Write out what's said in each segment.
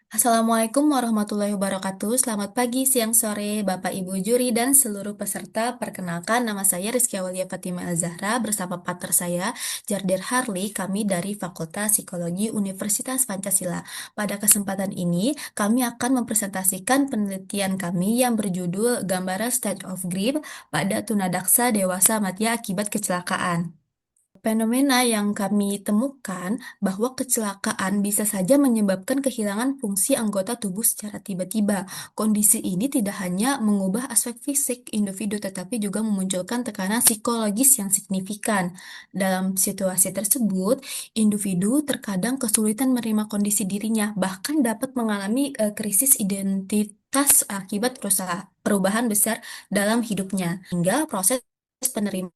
Assalamualaikum warahmatullahi wabarakatuh. Selamat pagi, siang, sore, Bapak, Ibu juri, dan seluruh peserta. Perkenalkan, nama saya Rizky Aulia Fatima Al-Zahra bersama partner saya, Jardir Harli, kami dari Fakultas Psikologi Universitas Pancasila. Pada kesempatan ini, kami akan mempresentasikan penelitian kami yang berjudul Gambaran Stage of Grief pada tunadaksa dewasa mati akibat kecelakaan. Fenomena yang kami temukan bahwa kecelakaan bisa saja menyebabkan kehilangan fungsi anggota tubuh secara tiba-tiba. Kondisi ini tidak hanya mengubah aspek fisik individu, tetapi juga memunculkan tekanan psikologis yang signifikan. Dalam situasi tersebut, individu terkadang kesulitan menerima kondisi dirinya, bahkan dapat mengalami krisis identitas akibat perubahan besar dalam hidupnya, hingga proses penerimaan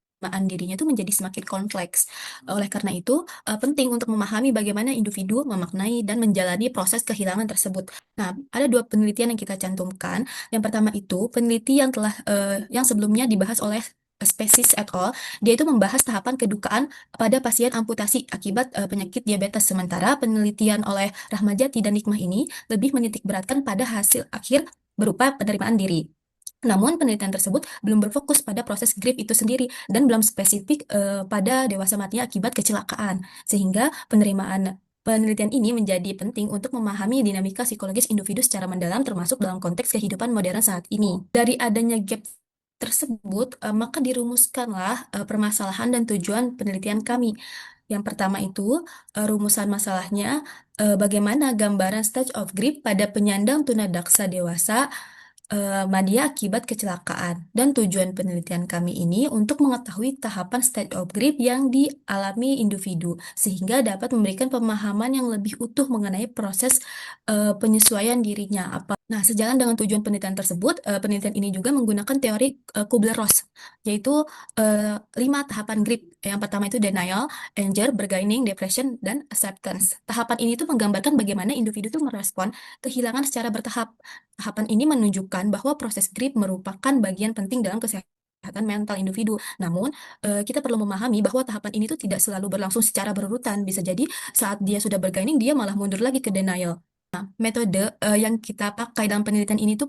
dirinya itu menjadi semakin kompleks. Oleh karena itu, penting untuk memahami bagaimana individu memaknai dan menjalani proses kehilangan tersebut. Nah, ada dua penelitian yang kita cantumkan. Yang pertama itu peneliti yang sebelumnya dibahas oleh Spesis et al. Dia itu membahas tahapan kedukaan pada pasien amputasi akibat penyakit diabetes. Sementara penelitian oleh Rahmajati dan Nikmah ini lebih menitik beratkan pada hasil akhir berupa penerimaan diri. Namun, penelitian tersebut belum berfokus pada proses grief itu sendiri dan belum spesifik pada dewasa matinya akibat kecelakaan. Sehingga penelitian ini menjadi penting untuk memahami dinamika psikologis individu secara mendalam termasuk dalam konteks kehidupan modern saat ini. Dari adanya gap tersebut, maka dirumuskanlah permasalahan dan tujuan penelitian kami. Yang pertama itu, rumusan masalahnya, bagaimana gambaran stage of grief pada penyandang tunadaksa dewasa media akibat kecelakaan. Dan tujuan penelitian kami ini untuk mengetahui tahapan state of grief yang dialami individu, sehingga dapat memberikan pemahaman yang lebih utuh mengenai proses penyesuaian dirinya. Nah, sejalan dengan tujuan penelitian tersebut, penelitian ini juga menggunakan teori Kubler-Ross, yaitu 5 tahapan grief. Yang pertama itu denial, anger, bargaining, depression, dan acceptance. Tahapan ini tuh menggambarkan bagaimana individu tuh merespon kehilangan secara bertahap. Tahapan ini menunjukkan bahwa proses grief merupakan bagian penting dalam kesehatan mental individu. Namun, kita perlu memahami bahwa tahapan ini tuh tidak selalu berlangsung secara berurutan. Bisa jadi saat dia sudah bergaining, dia malah mundur lagi ke denial. Metode yang kita pakai dalam penelitian ini tuh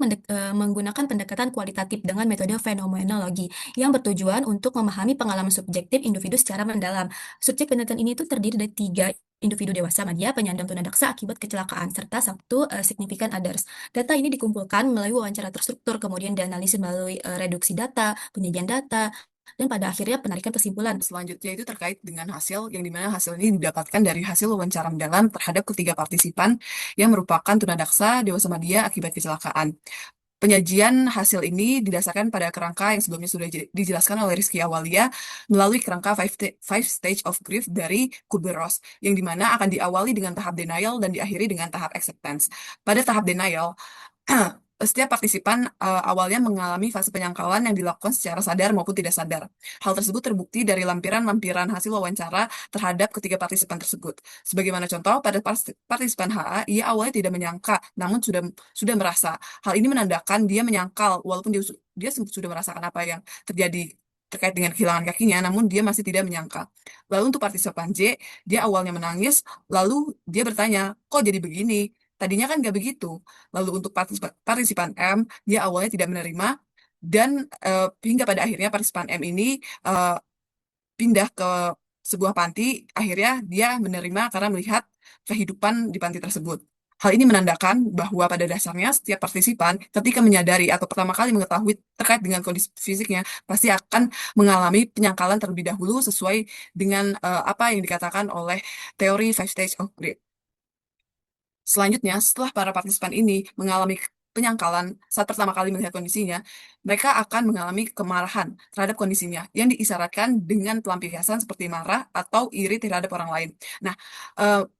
menggunakan pendekatan kualitatif dengan metode fenomenologi yang bertujuan untuk memahami pengalaman subjektif individu secara mendalam. Subjek penelitian ini tuh terdiri dari 3 individu dewasa media penyandang tunadaksa akibat kecelakaan serta satu signifikan others. Data ini dikumpulkan melalui wawancara terstruktur, kemudian dianalisis melalui reduksi data, penyajian data, dan pada akhirnya penarikan kesimpulan. Selanjutnya itu terkait dengan hasil, yang dimana hasil ini didapatkan dari hasil wawancara mendalam terhadap ketiga partisipan yang merupakan tunadaksa dewasa media akibat kecelakaan. Penyajian hasil ini didasarkan pada kerangka yang sebelumnya sudah dijelaskan oleh Rizky Awalia melalui kerangka five stage of grief dari Kubler-Ross, yang dimana akan diawali dengan tahap denial dan diakhiri dengan tahap acceptance. Pada tahap denial, setiap partisipan awalnya mengalami fase penyangkalan yang dilakukan secara sadar maupun tidak sadar. Hal tersebut terbukti dari lampiran-lampiran hasil wawancara terhadap ketiga partisipan tersebut. Sebagaimana contoh, pada partisipan HA, ia awalnya tidak menyangka, namun sudah merasa. Hal ini menandakan dia menyangkal, walaupun dia sudah merasakan apa yang terjadi terkait dengan kehilangan kakinya, namun dia masih tidak menyangka. Lalu untuk partisipan J, dia awalnya menangis, lalu dia bertanya, kok jadi begini? Tadinya kan nggak begitu. Lalu untuk partisipan M, dia awalnya tidak menerima, dan hingga pada akhirnya partisipan M ini eh, pindah ke sebuah panti, akhirnya dia menerima karena melihat kehidupan di panti tersebut. Hal ini menandakan bahwa pada dasarnya setiap partisipan ketika menyadari atau pertama kali mengetahui terkait dengan kondisi fisiknya pasti akan mengalami penyangkalan terlebih dahulu sesuai dengan apa yang dikatakan oleh teori five stage of grief. Selanjutnya, setelah para partisipan ini mengalami penyangkalan saat pertama kali melihat kondisinya, mereka akan mengalami kemarahan terhadap kondisinya yang diisyaratkan dengan pelampiasan seperti marah atau iri terhadap orang lain. Nah,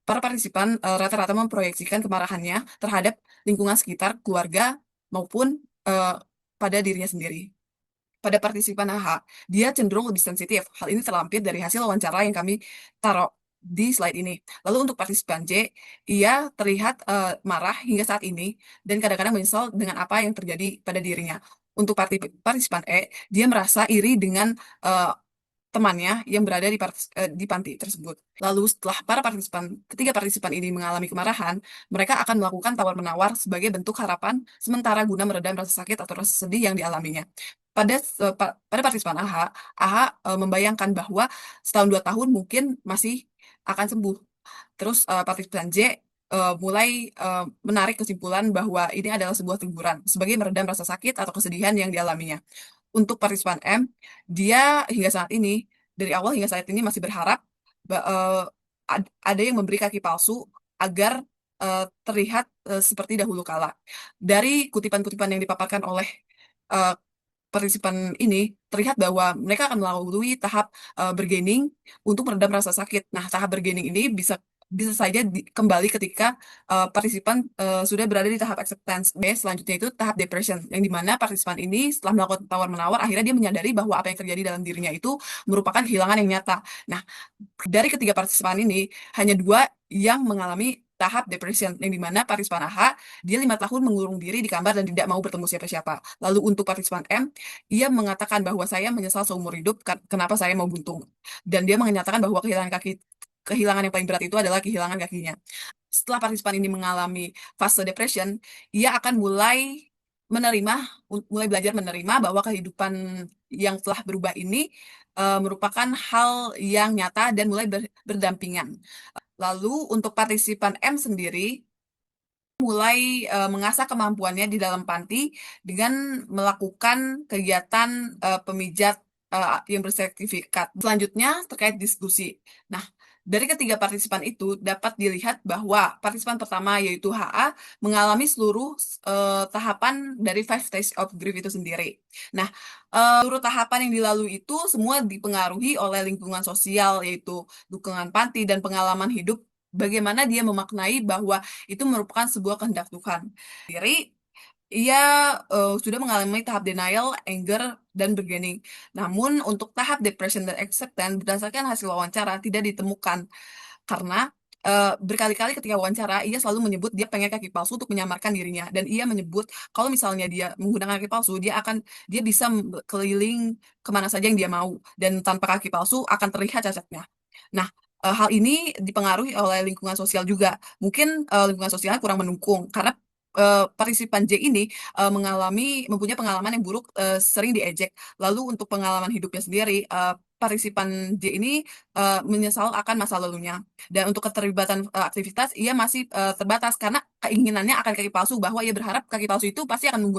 para partisipan rata-rata memproyeksikan kemarahannya terhadap lingkungan sekitar, keluarga, maupun pada dirinya sendiri. Pada partisipan AH, dia cenderung lebih sensitif. Hal ini terlampir dari hasil wawancara yang kami taruh di slide ini. Lalu untuk partisipan J, ia terlihat marah hingga saat ini dan kadang-kadang menyesal dengan apa yang terjadi pada dirinya. Untuk partisipan E, dia merasa iri dengan eh, temannya yang berada di panti tersebut. Lalu setelah ketiga partisipan ini mengalami kemarahan, mereka akan melakukan tawar-menawar sebagai bentuk harapan sementara guna meredam rasa sakit atau rasa sedih yang dialaminya. Pada partisipan AH membayangkan bahwa setahun 2 tahun mungkin masih akan sembuh. Terus partisipan J mulai menarik kesimpulan bahwa ini adalah sebuah teguran sebagai meredam rasa sakit atau kesedihan yang dialaminya. Untuk partisipan M, dia hingga saat ini, dari awal hingga saat ini masih berharap ada yang memberi kaki palsu agar terlihat seperti dahulu kala. Dari kutipan-kutipan yang dipaparkan oleh eh, partisipan ini, terlihat bahwa mereka akan melalui tahap bargaining untuk meredam rasa sakit. Nah, tahap bargaining ini bisa bisa saja kembali ketika partisipan sudah berada di tahap acceptance. Selanjutnya itu tahap depression, yang dimana partisipan ini setelah melakukan tawar-menawar, akhirnya dia menyadari bahwa apa yang terjadi dalam dirinya itu merupakan kehilangan yang nyata. Nah, dari ketiga partisipan ini, hanya dua yang mengalami tahap depression, yang dimana partisipan AH, dia 5 tahun mengurung diri di kamar dan tidak mau bertemu siapa-siapa. Lalu untuk partisipan M, ia mengatakan bahwa saya menyesal seumur hidup kenapa saya mau buntung. Dan dia menyatakan bahwa kehilangan yang paling berat itu adalah kehilangan kakinya. Setelah partisipan ini mengalami fase depression, ia akan menerima, mulai belajar menerima bahwa kehidupan yang telah berubah ini merupakan hal yang nyata dan mulai berdampingan. Lalu untuk partisipan M sendiri mulai mengasah kemampuannya di dalam panti dengan melakukan kegiatan pemijat yang bersertifikat. Selanjutnya terkait diskusi. Nah, dari ketiga partisipan itu dapat dilihat bahwa partisipan pertama yaitu HA mengalami seluruh tahapan dari five stage of grief itu sendiri. Nah, seluruh tahapan yang dilalui itu semua dipengaruhi oleh lingkungan sosial, yaitu dukungan panti dan pengalaman hidup, bagaimana dia memaknai bahwa itu merupakan sebuah kehendak Tuhan. Diri, ia sudah mengalami tahap denial, anger, dan bargaining. Namun untuk tahap depression dan acceptance berdasarkan hasil wawancara tidak ditemukan karena berkali-kali ketika wawancara ia selalu menyebut dia pengen kaki palsu untuk menyamarkan dirinya, dan ia menyebut kalau misalnya dia menggunakan kaki palsu dia bisa keliling kemana saja yang dia mau, dan tanpa kaki palsu akan terlihat cacatnya. Nah, hal ini dipengaruhi oleh lingkungan sosial juga. Mungkin lingkungan sosialnya kurang mendukung karena partisipan J ini mempunyai pengalaman yang buruk, sering diejek. Lalu untuk pengalaman hidupnya sendiri, partisipan J ini menyesal akan masa lalunya. Dan untuk keterlibatan aktivitas, ia masih terbatas karena keinginannya akan kaki palsu, bahwa ia berharap kaki palsu itu pasti akan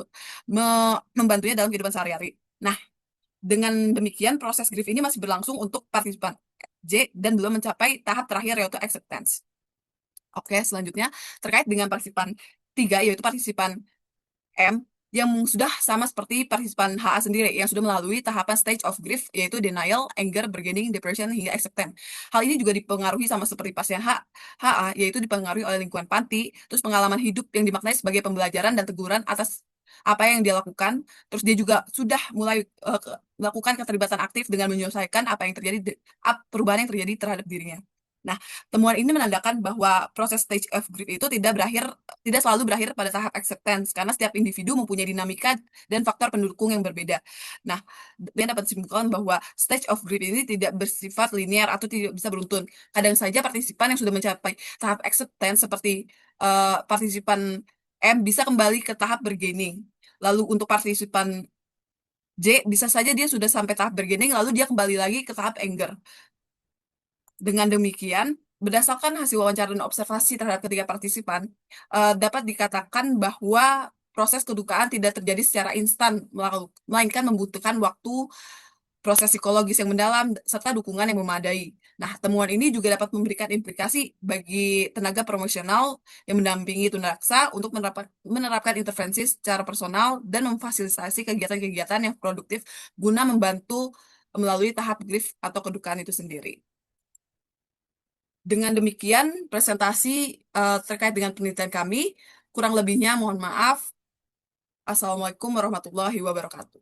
membantunya dalam kehidupan sehari-hari. Nah, dengan demikian proses grief ini masih berlangsung untuk partisipan J dan belum mencapai tahap terakhir yaitu acceptance. Oke, selanjutnya terkait dengan partisipan 3 yaitu partisipan M yang sudah sama seperti partisipan HA sendiri yang sudah melalui tahapan stage of grief yaitu denial, anger, bargaining, depression hingga acceptance. Hal ini juga dipengaruhi sama seperti pasien HA, yaitu dipengaruhi oleh lingkungan panti, terus pengalaman hidup yang dimaknai sebagai pembelajaran dan teguran atas apa yang dia lakukan. Terus dia juga sudah mulai melakukan keterlibatan aktif dengan menyelesaikan apa yang terjadi, perubahan yang terjadi terhadap dirinya. Nah, temuan ini menandakan bahwa proses stage of grief itu tidak selalu berakhir pada tahap acceptance, karena setiap individu mempunyai dinamika dan faktor pendukung yang berbeda. Nah, dan dapat disimpulkan bahwa stage of grief ini tidak bersifat linear atau tidak bisa beruntun. Kadang saja partisipan yang sudah mencapai tahap acceptance seperti partisipan M bisa kembali ke tahap bargaining. Lalu untuk partisipan J bisa saja dia sudah sampai tahap bargaining lalu dia kembali lagi ke tahap anger. Dengan demikian, berdasarkan hasil wawancara dan observasi terhadap ketiga partisipan, dapat dikatakan bahwa proses kedukaan tidak terjadi secara instan, melainkan membutuhkan waktu, proses psikologis yang mendalam, serta dukungan yang memadai. Nah, temuan ini juga dapat memberikan implikasi bagi tenaga profesional yang mendampingi tunadaksa untuk menerapkan intervensi secara personal dan memfasilitasi kegiatan-kegiatan yang produktif guna membantu melalui tahap grief atau kedukaan itu sendiri. Dengan demikian, presentasi terkait dengan penelitian kami. Kurang lebihnya mohon maaf. Assalamualaikum warahmatullahi wabarakatuh.